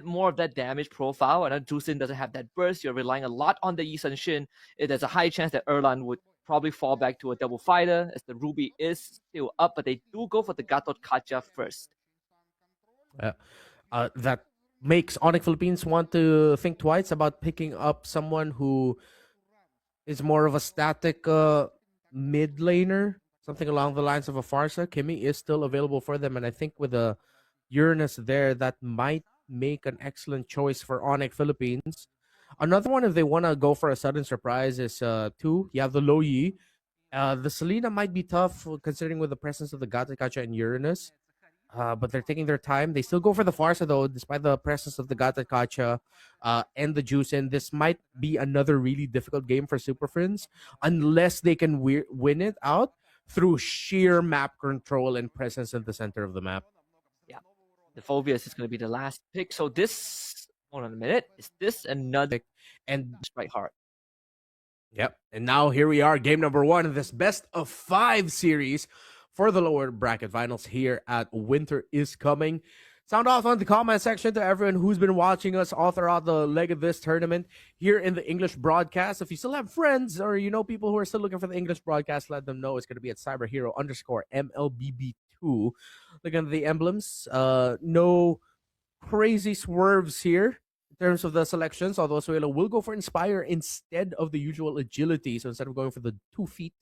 more of that damage profile, and Jusin doesn't have that burst. You're relying a lot on the Yi Sun Shin. There's a high chance that Erlan would probably fall back to a double fighter, as the Ruby is still up, but they do go for the Gatot Kacha first. That makes Onic Philippines want to think twice about picking up someone who is more of a static mid laner, something along the lines of a Farsa. Kimmy is still available for them, and I think with a Uranus there, that might make an excellent choice for Onic Philippines. Another one, if they want to go for a sudden surprise, is two. You have the Lo Yi. The Selena might be tough considering with the presence of the Gatakacha and Uranus. But they're taking their time. They still go for the Farsa though, despite the presence of the Gatakacha and the Juicin. This might be another really difficult game for Super Friends unless they can win it out through sheer map control and presence in the center of the map. Yeah, the Phobius is going to be the last pick. So this, hold on a minute, is this another pick? And Sprite Heart. Yep. And now here we are, game number 1 of this best of 5 series for the lower bracket finals here at Winter is Coming. Sound off on the comment section to everyone who's been watching us all throughout the leg of this tournament here in the English broadcast. If you still have friends or you know people who are still looking for the English broadcast, let them know it's going to be at cyberhero_MLBB2. Look at the emblems. No crazy swerves here in terms of the selections, although Suelo will go for Inspire instead of the usual agility. So instead of going for the 2 feet,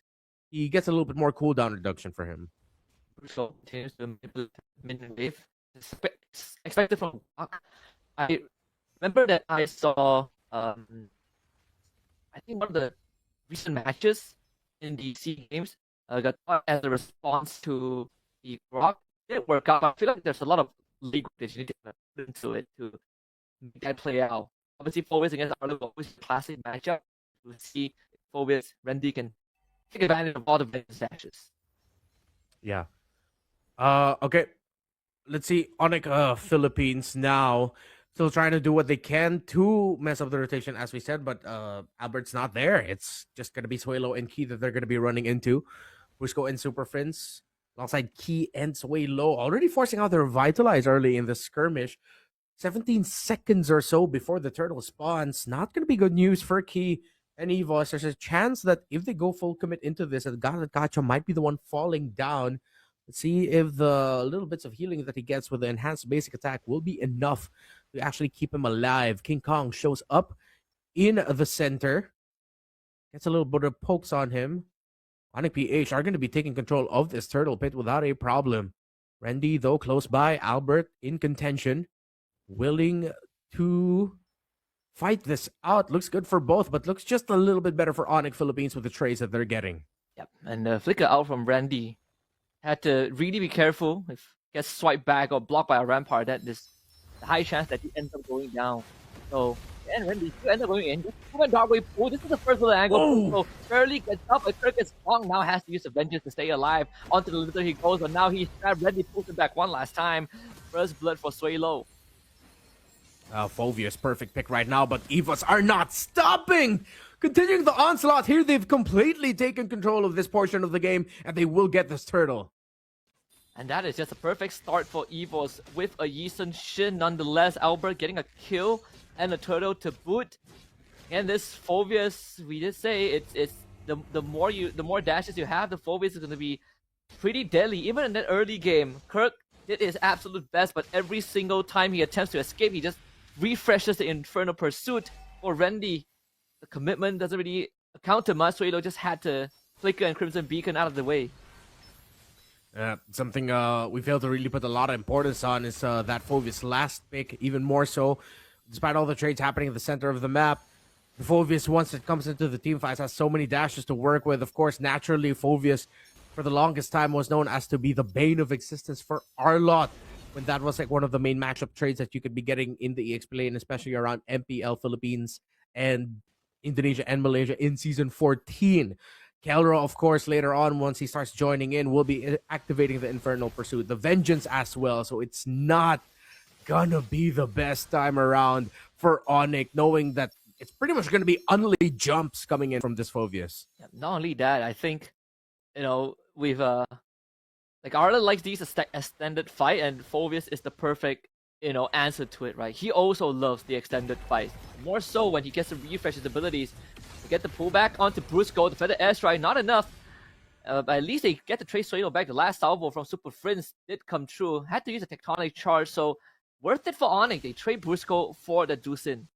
he gets a little bit more cooldown reduction for him. So continues to manipulate mid wave. Expected from Buck. I remember that I saw I think one of the recent matches in the SEA Games got as a response to the Rock. It didn't work out. I feel like there's a lot of league that you need to put into it to make that play out. Obviously, Phobius against Arlo is always a classic matchup. We'll see if Phobius, Randy can take advantage of all the Venus dashes. Yeah. Okay. Let's see. Onic Philippines now still trying to do what they can to mess up the rotation, as we said, but Albert's not there. It's just going to be Suelo and Key that they're going to be running into. Busco and Super Friends alongside Key and Suelo already forcing out their Revitalize early in the skirmish. 17 seconds or so before the turtle spawns. Not going to be good news for Key and Evos. There's a chance that if they go full commit into this, that Gacha might be the one falling down. Let's see if the little bits of healing that he gets with the enhanced basic attack will be enough to actually keep him alive. King Kong shows up in the center. Gets a little bit of pokes on him. Onic PH are going to be taking control of this turtle pit without a problem. Randy, though, close by. Albert in contention. Willing to fight this out. Looks good for both, but looks just a little bit better for Onic Philippines with the trades that they're getting. Yep, and flicker out from Randy. Had to really be careful. If he gets swiped back or blocked by a rampart, that is a high chance that he ends up going down. So, and Randy still ends up going in. Just went dark wave pull. This is the first little angle. Oh. So Shirley gets up, but Kirk is long. Now has to use the vengeance to stay alive. Onto the limiter he goes, but now he's trapped. Randy pulls him back one last time. First blood for Suelo. Phobius, perfect pick right now, but Evos are not stopping! Continuing the onslaught here, they've completely taken control of this portion of the game, and they will get this turtle. And that is just a perfect start for Evos with a Yi Sun Shin. Nonetheless, Albert getting a kill and a turtle to boot. And this Phobius, we just say it's the more dashes you have, the Phobius is going to be pretty deadly. Even in that early game, Kirk did his absolute best, but every single time he attempts to escape, he just refreshes the Infernal Pursuit. For Randy, the commitment doesn't really account to much, so Suelo just had to flicker and Crimson Beacon out of the way. Something we failed to really put a lot of importance on is that Phobius last pick, even more so, despite all the trades happening at the center of the map. The Phobius, once it comes into the team fights, has so many dashes to work with. Of course, naturally, Phobius, for the longest time, was known as to be the bane of existence for Arlot, when that was like one of the main matchup trades that you could be getting in the EX lane, especially around MPL Philippines and Indonesia and Malaysia in Season 14. Kelro, of course, later on, once he starts joining in, will be activating the Infernal Pursuit, the Vengeance as well. So it's not gonna be the best time around for Onic, knowing that it's pretty much gonna be only jumps coming in from this Phobius. Yeah, not only that, I think, we've like Arla likes these extended fight, and Phobius is the perfect answer to it, right? He also loves the extended fight. More so when he gets to refresh his abilities. To get the pullback onto Brusco, the feather airstrike, not enough. But at least they get the Trace Suelo back. The last salvo from Super Prince did come true. Had to use a Tectonic Charge, so worth it for Onic. They trade Brusco for the Dusin.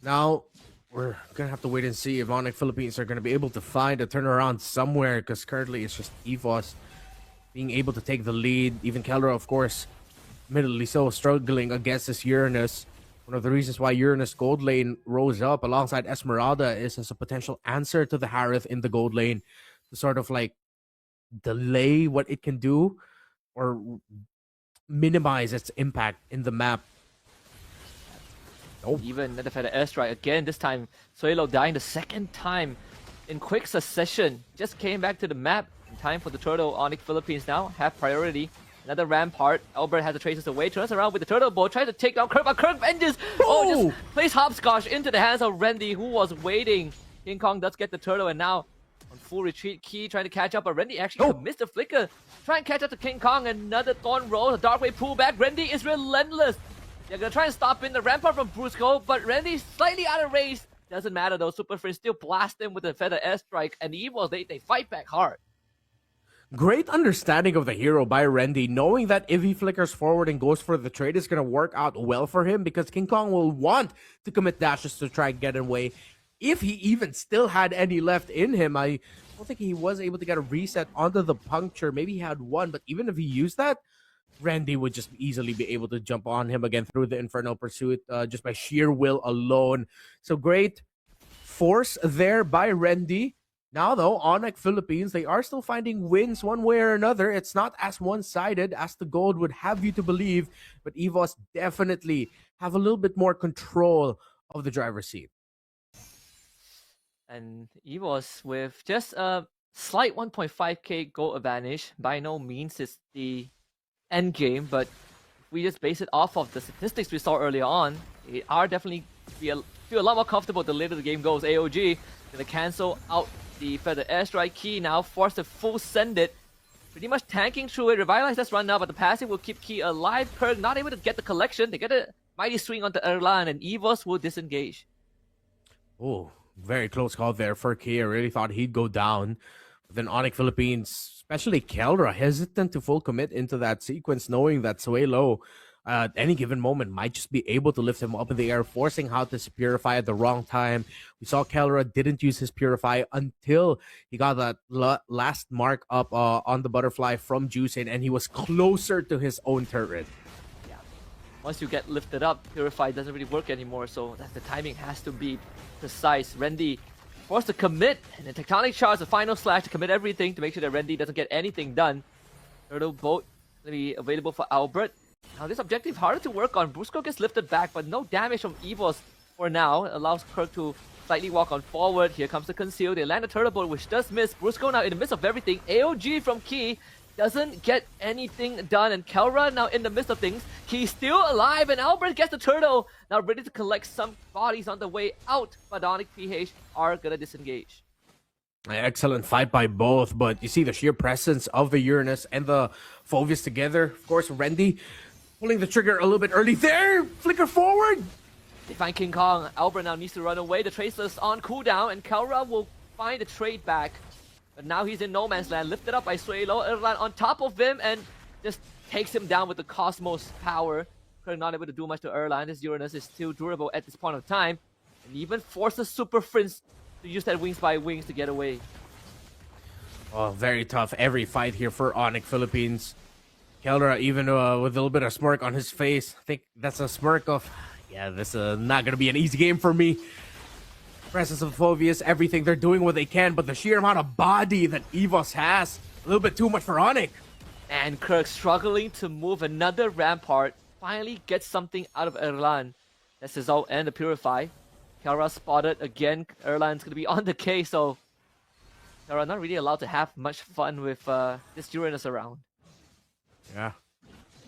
Now, we're going to have to wait and see if Onic Philippines are going to be able to find a turnaround somewhere, because currently it's just Evos being able to take the lead. Even Keldra, of course, admittedly so, struggling against this Uranus. One of the reasons why Uranus gold lane rose up alongside Esmeralda is as a potential answer to the Harith in the gold lane to sort of like delay what it can do or minimize its impact in the map. Oh. Even the feather airstrike again, this time Suelo dying the second time in quick succession. Just came back to the map in time for the turtle. Onic Philippines now have priority. Another rampart. Albert has the traces away. Turns around with the turtle bow. Tries to take down Kirk, but Kirk vengeance. Oh, just plays hopscotch into the hands of Randy, who was waiting. King Kong does get the turtle, and now on full retreat. Key trying to catch up, but Randy actually missed the flicker. Try and catch up to King Kong. Another thorn roll. A dark wave pullback. Randy is relentless. They're gonna try and stop in the rampart from Brusco, but Randy's slightly out of range. Doesn't matter though. Super Friends still blast him with the feather airstrike, and the Evos they fight back hard. Great understanding of the hero by Randy, knowing that if he flickers forward and goes for the trade, it's going to work out well for him because King Kong will want to commit dashes to try and get away. If he even still had any left in him, I don't think he was able to get a reset onto the puncture. Maybe he had one, but even if he used that, Randy would just easily be able to jump on him again through the Infernal Pursuit just by sheer will alone. So great force there by Randy. Now, though, Onic Philippines, they are still finding wins one way or another. It's not as one-sided as the gold would have you to believe, but Evos definitely have a little bit more control of the driver's seat. And Evos with just a slight 1.5k gold advantage. By no means is the end game, but if we just base it off of the statistics we saw earlier on, they are definitely feel a lot more comfortable the later the game goes. AOG gonna cancel out the feather airstrike. Key now forced to full send it, pretty much tanking through it. Revitalize does run now, but the passive will keep Key alive. Kirk not able to get the collection. They get a mighty swing onto Erlan, and Evos will disengage. Oh, very close call there for Key. I really thought he'd go down. But then Onic Philippines, especially Keldra, hesitant to full commit into that sequence, knowing that Suelo at any given moment might just be able to lift him up in the air, forcing how to purify at the wrong time. We saw Keldra didn't use his purify until he got that last mark up on the butterfly from Juicin, and he was closer to his own turret. Yeah. Once you get lifted up, purify doesn't really work anymore, so that the timing has to be precise. Randy forced to commit, and the Tectonic Charge, the final slash to commit everything to make sure that Randy doesn't get anything done. Turtle boat going to be available for Albert. Now this objective harder to work on. Brusco gets lifted back, but no damage from Evos for now. It allows Kirk to slightly walk on forward. Here comes the conceal. They land a turtle boat, which does miss. Brusco now in the midst of everything. AOG from Key doesn't get anything done, and Keldra now in the midst of things. Key's still alive, and Albert gets the turtle. Now ready to collect some bodies on the way out, but Onic PH are gonna disengage. Excellent fight by both, but you see the sheer presence of the Uranus and the Phoveus together. Of course, Randy pulling the trigger a little bit early there. Flicker forward. They find King Kong. Albert now needs to run away. The Traceless on cooldown, and Keldra will find the trade back. But now he's in no man's land, lifted up by Suelo. Erlan on top of him and just takes him down with the Cosmos power. Kirk not able to do much to Erlan. This Uranus is still durable at this point of time. And even forces Super Prince to use that wings by wings to get away. Oh, very tough every fight here for Onic Philippines. Keldra even with a little bit of smirk on his face. I think that's a smirk of, yeah, this is not going to be an easy game for me. Presence of Phoveus, everything. They're doing what they can, but the sheer amount of body that Evos has, a little bit too much for Onic. And Kirk struggling to move another rampart. Finally gets something out of Erlan. That's his ult and the Purify. Keldra spotted again. Erlan's going to be on the case, so Keldra not really allowed to have much fun with this Uranus around. Yeah.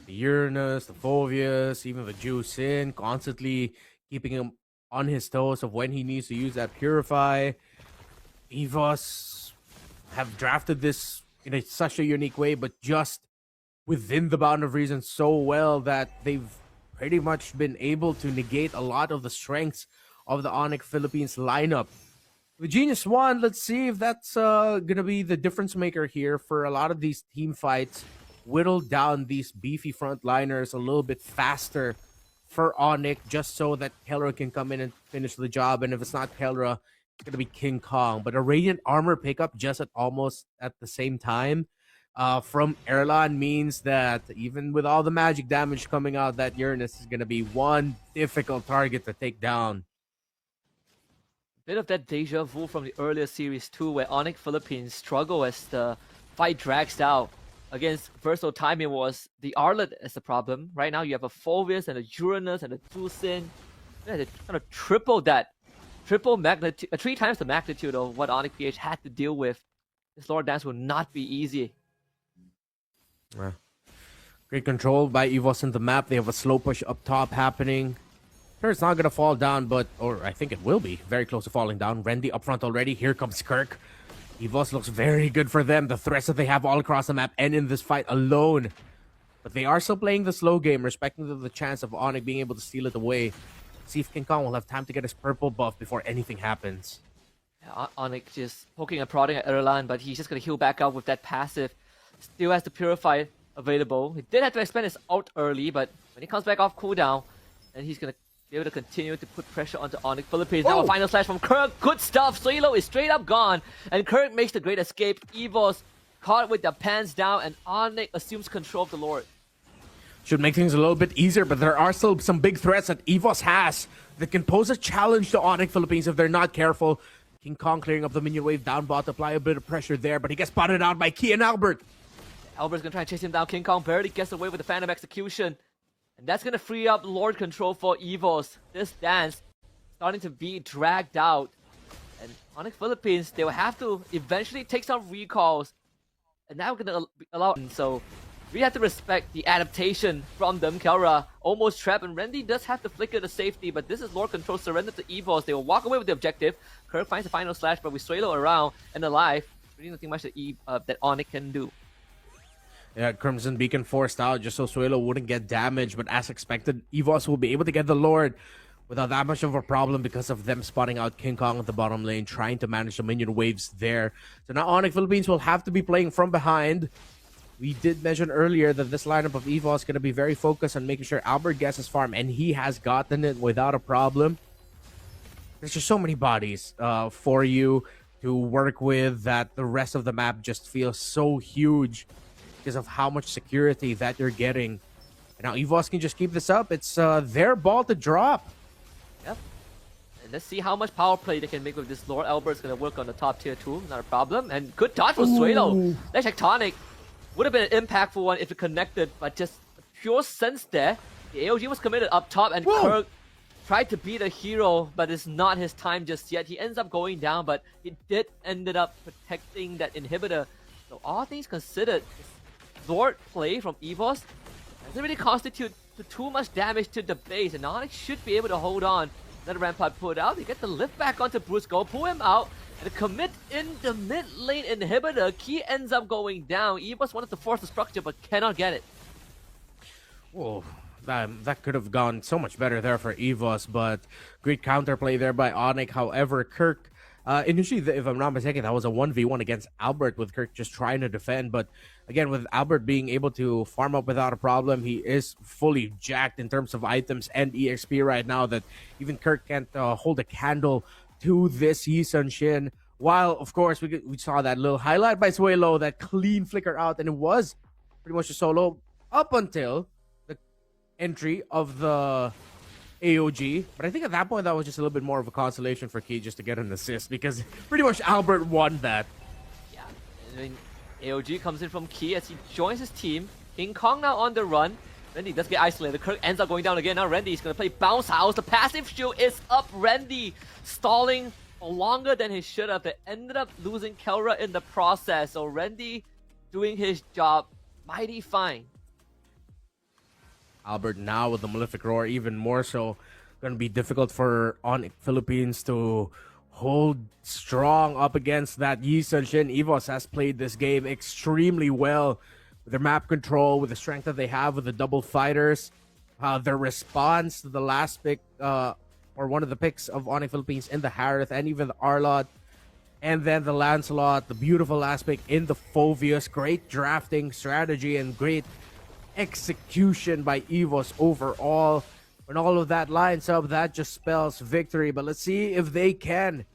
The Uranus, the Phoveus, even the Juicin, constantly keeping him on his toes of when he needs to use that Purify. Evos have drafted this in such a unique way, but just within the bound of reason so well that they've pretty much been able to negate a lot of the strengths of the Onic Philippines lineup. The Genius One, let's see if that's gonna be the difference maker here for a lot of these team fights. Whittle down these beefy frontliners a little bit faster for Onic, just so that Kelra can come in and finish the job. And if it's not Kelra, it's gonna be King Kong. But a Radiant Armor pickup just at almost at the same time from Erlan means that even with all the magic damage coming out, that Uranus is gonna be one difficult target to take down. Bit of that deja vu from the earlier series too, where Onic Philippines struggle as the fight drags out. Against Versatile Timing was the Arlet as the problem. Right now you have a Fulvius and a Uranus and a Tucson. Yeah, they kind of triple that. Triple magnitude, 3 times the magnitude of what Onic PH had to deal with. This Lord Dance will not be easy. Great control by Evos in the map. They have a slow push up top happening. Sure, it's not going to fall down, or I think it will be. Very close to falling down. Rendy up front already. Here comes Kirk. Evos looks very good for them. The threats that they have all across the map and in this fight alone. But they are still playing the slow game, respecting the chance of Onic being able to steal it away. See if King Kong will have time to get his purple buff before anything happens. Yeah, Onic just poking and prodding at Erlan, but he's just going to heal back up with that passive. Still has the Purify available. He did have to expend his ult early, but when he comes back off cooldown, then he's going to be able to continue to put pressure onto Onic Philippines. Now a final slash from Kirk. Good stuff. Suelo is straight up gone. And Kirk makes the great escape. Evos caught with the pants down, and Onic assumes control of the Lord. Should make things a little bit easier, but there are still some big threats that Evos has that can pose a challenge to Onic Philippines if they're not careful. King Kong clearing up the minion wave down bot to apply a bit of pressure there, but he gets spotted out by Key and Albert. Albert's gonna try and chase him down. King Kong barely gets away with the Phantom Execution. And that's gonna free up Lord control for Evos. This dance starting to be dragged out. And Onic Philippines, they will have to eventually take some recalls. And now we're gonna allow. So we have to respect the adaptation from them. Kelra almost trapped, and Rendy does have to flicker to safety, but this is Lord control surrender to Evos. They will walk away with the objective. Kirk finds the final slash, but we Suelo around and alive. Really nothing much that Onic can do. Yeah, Crimson Beacon forced out just so Suelo wouldn't get damaged, but as expected, Evos will be able to get the Lord without that much of a problem because of them spotting out King Kong at the bottom lane, trying to manage the minion waves there. So now Onic Philippines will have to be playing from behind. We did mention earlier that this lineup of Evos is going to be very focused on making sure Albert gets his farm, and he has gotten it without a problem. There's just so many bodies for you to work with that the rest of the map just feels so huge because of how much security that you're getting. And now Evos can just keep this up. It's their ball to drop. Yep. And let's see how much power play they can make with this Lord. Albert's going to work on the top tier too. Not a problem. And good dodge for Suelo. That Tectonic would have been an impactful one if it connected, but just pure sense there. The AOG was committed up top, and Kirk tried to be the hero, but it's not his time just yet. He ends up going down, but he did ended up protecting that inhibitor. So all things considered, Lord play from Evos doesn't really constitute too much damage to the base, and Onic should be able to hold on. Let the Rampart put out. They get the lift back onto Bruce, go pull him out, and commit in the mid lane inhibitor. Key ends up going down. Evos wanted to force the structure, but cannot get it. Whoa. That could have gone so much better there for Evos, but great counterplay there by Onic. However, Kirk, initially, if I'm not mistaken, that was a 1v1 against Albert with Kirk just trying to defend. But again, with Albert being able to farm up without a problem, he is fully jacked in terms of items and EXP right now that even Kirk can't hold a candle to this Yi Sun Shin. While, of course, we saw that little highlight by Suelo, that clean flicker out, and it was pretty much a solo up until entry of the AOG, but I think at that point that was just a little bit more of a consolation for Key just to get an assist because pretty much Albert won that. Yeah, I mean, AOG comes in from Key as he joins his team. King Kong now on the run. Rendy does get isolated. Kirk ends up going down again. Now Rendy is going to play Bounce House. The passive shield is up. Rendy stalling for longer than he should have. They ended up losing Kelra in the process. So Rendy doing his job mighty fine. Albert now with the Malefic Roar, even more so going to be difficult for Onic Philippines to hold strong up against that Yi Sun Shin. Evos has played this game extremely well. with their map control, with the strength that they have, with the double fighters, their response to the last pick, or one of the picks of Onic Philippines in the Harith and even the Arlot, and then the Lancelot, the beautiful last pick in the Phoveus. Great drafting strategy and great execution by Evos overall. When all of that lines up, that just spells victory. But let's see if they can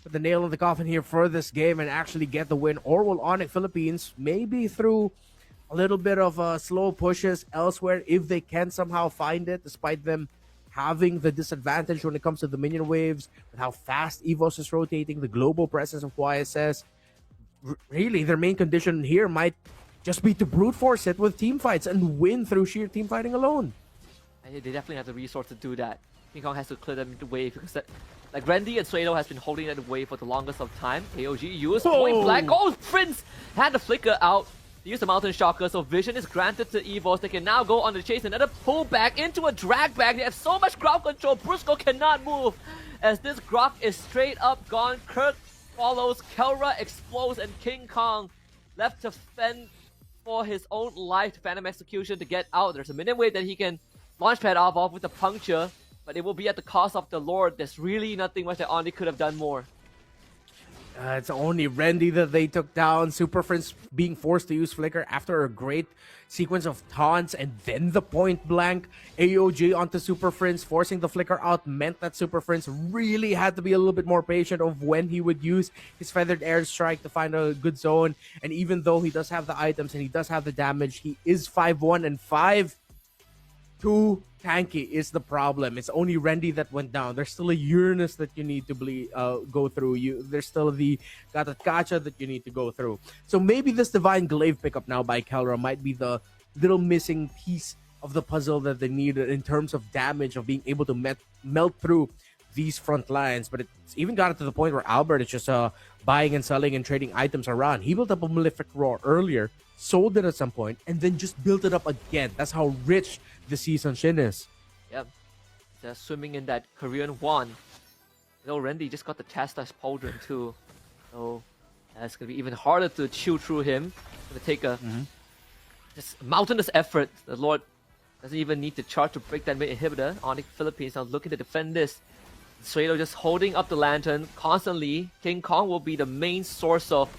put the nail in the coffin here for this game and actually get the win. Or will Onic Philippines, maybe through a little bit of slow pushes elsewhere, if they can somehow find it, despite them having the disadvantage when it comes to the minion waves, with how fast Evos is rotating, the global presence of YSS. Really, their main condition here might just be to brute force it with team fights and win through sheer team fighting alone. They definitely have the resource to do that. King Kong has to clear them the wave because like Randy and Suedo has been holding that wave for the longest of time. AOG used point blank. Oh, Prince had the flicker out. They use the Mountain Shocker, so vision is granted to Evos. They can now go on the chase. Another pullback into a drag back. They have so much crowd control. Brusco cannot move as this Grok is straight up gone. Kirk follows, Kelra explodes, and King Kong left to fend for his own life to Phantom Execution to get out. There's a minion wave that he can launchpad off with a puncture, but it will be at the cost of the Lord. There's really nothing much that Onic could have done more. It's only Randy that they took down. Super Friends being forced to use Flicker after a great sequence of taunts and then the point blank. AOG onto Super Friends, forcing the Flicker out meant that Super Friends really had to be a little bit more patient of when he would use his Feathered Airstrike to find a good zone. And even though he does have the items and he does have the damage, he is 5-1 and 5. Too tanky is the problem. It's only Randy that went down. There's still a Uranus that you need to go through. There's still the Gacha that you need to go through. So maybe this Divine Glaive pickup now by Kelra might be the little missing piece of the puzzle that they needed in terms of damage, of being able to melt through these front lines. But it's even gotten to the point where Albert is just buying and selling and trading items around. He built up a Malefic Roar earlier, sold it at some point, and then just built it up again. That's how rich the season Shin is. Yep. They're swimming in that Korean won. You know, Randy just got the Chastised Pauldron too. So it's going to be even harder to chew through him. It's going to take a just mountainous effort. The Lord doesn't even need to charge to break that mid inhibitor. Onic Philippines now looking to defend this. Suedo just holding up the lantern constantly. King Kong will be the main source of,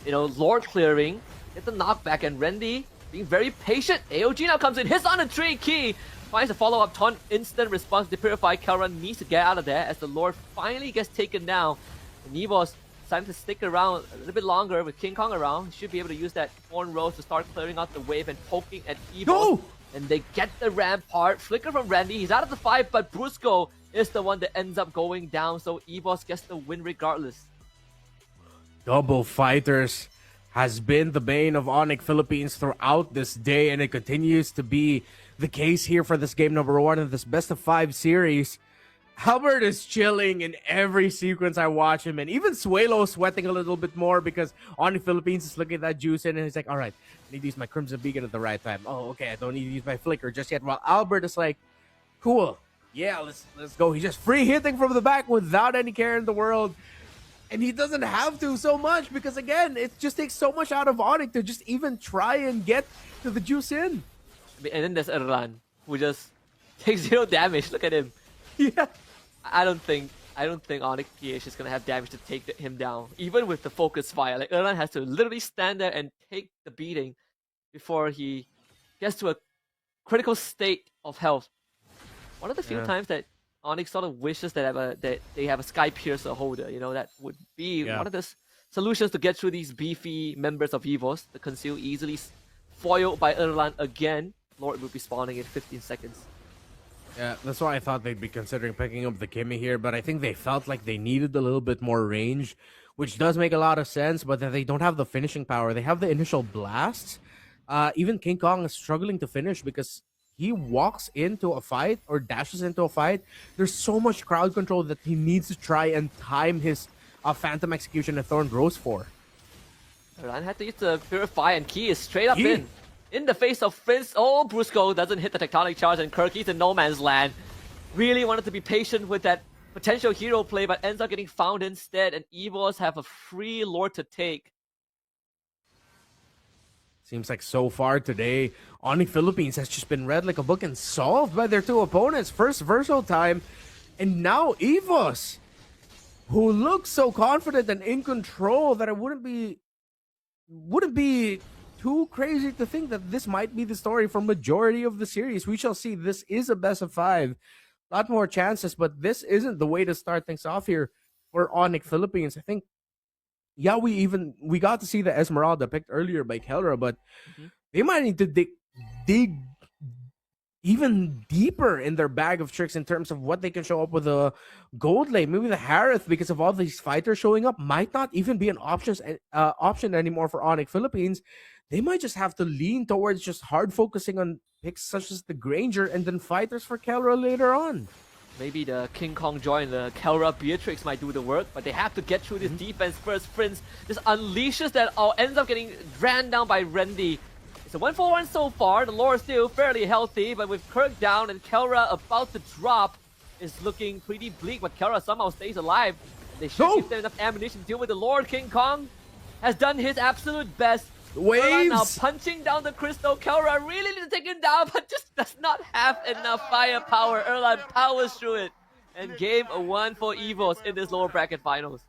Lord clearing. Get the knockback, and Randy being very patient. AOG now comes in, hits on the tree key, finds a follow-up taunt, instant response to Purify. Kelra needs to get out of there as the Lord finally gets taken down. And Evos deciding to stick around a little bit longer with King Kong around. He should be able to use that Thorn Rose to start clearing out the wave and poking at Evos. No! And they get the Rampart. Flicker from Randy, he's out of the fight, but Brusco is the one that ends up going down, so Evos gets the win regardless. Double fighters has been the bane of Onic Philippines throughout this day, and it continues to be the case here for this game number 1 of this best of 5 series. Albert is chilling in every sequence I watch him, and even Suelo sweating a little bit more because Onic Philippines is looking at that juice in, and he's like, all right, I need to use my Crimson Beacon at the right time. Oh, okay, I don't need to use my Flicker just yet. While Albert is like, cool, yeah, let's go. He's just free hitting from the back without any care in the world. And he doesn't have to so much because, again, it just takes so much out of Onic to just even try and get to the juice in. And then there's Erlan, who just takes 0 damage. Look at him. Yeah. I don't think Onic PH is going to have damage to take him down. Even with the focus fire. Like, Erlan has to literally stand there and take the beating before he gets to a critical state of health. One of the few times that Onic sort of wishes that they have a Sky Piercer holder. That would be one of the solutions to get through these beefy members of Evos. The Conceal easily foiled by Erlan again. Lord will be spawning in 15 seconds. Yeah, that's why I thought they'd be considering picking up the Kimmy here, but I think they felt like they needed a little bit more range, which does make a lot of sense, but they don't have the finishing power. They have the initial blasts. Even King Kong is struggling to finish because he walks into a fight or dashes into a fight. There's so much crowd control that he needs to try and time his Phantom Execution and Thorn Rose for. Erlan had to use the Purify, and Key is straight up in the face of Prince. Oh, Brusco doesn't hit the Tectonic Charge, and Kirk, he's in no man's land. Really wanted to be patient with that potential hero play, but ends up getting found instead, and Evos have a free Lord to take. Seems like so far today, Onic Philippines has just been read like a book and solved by their two opponents. First Versal time, and now Evos, who looks so confident and in control that it wouldn't be too crazy to think that this might be the story for majority of the series. We shall see. This is a best of 5. A lot more chances, but this isn't the way to start things off here for Onic Philippines. I think, yeah, we got to see the Esmeralda picked earlier by Kelra, but Mhm. they might need to dig even deeper in their bag of tricks in terms of what they can show up with a gold lane. Maybe the Harith, because of all these fighters showing up, might not even be an option anymore for Onic Philippines. They might just have to lean towards just hard focusing on picks such as the Granger and then fighters for Kelra later on. Maybe the King Kong Joy and the Kelra Beatrix might do the work, but they have to get through this defense first. Prince just unleashes that all, ends up getting ran down by Rendy. It's a 1-4-1 so far. The lore is still fairly healthy, but with Kirk down and Kelra about to drop, it's looking pretty bleak, but Kelra somehow stays alive. They should give them enough ammunition to deal with the Lord. King Kong has done his absolute best. Kelra now Waves! punching down the crystal. Kelra really needs to take him down, but just does not have enough firepower. Erlan powers through it. And game 1 for Evos in this lower bracket finals.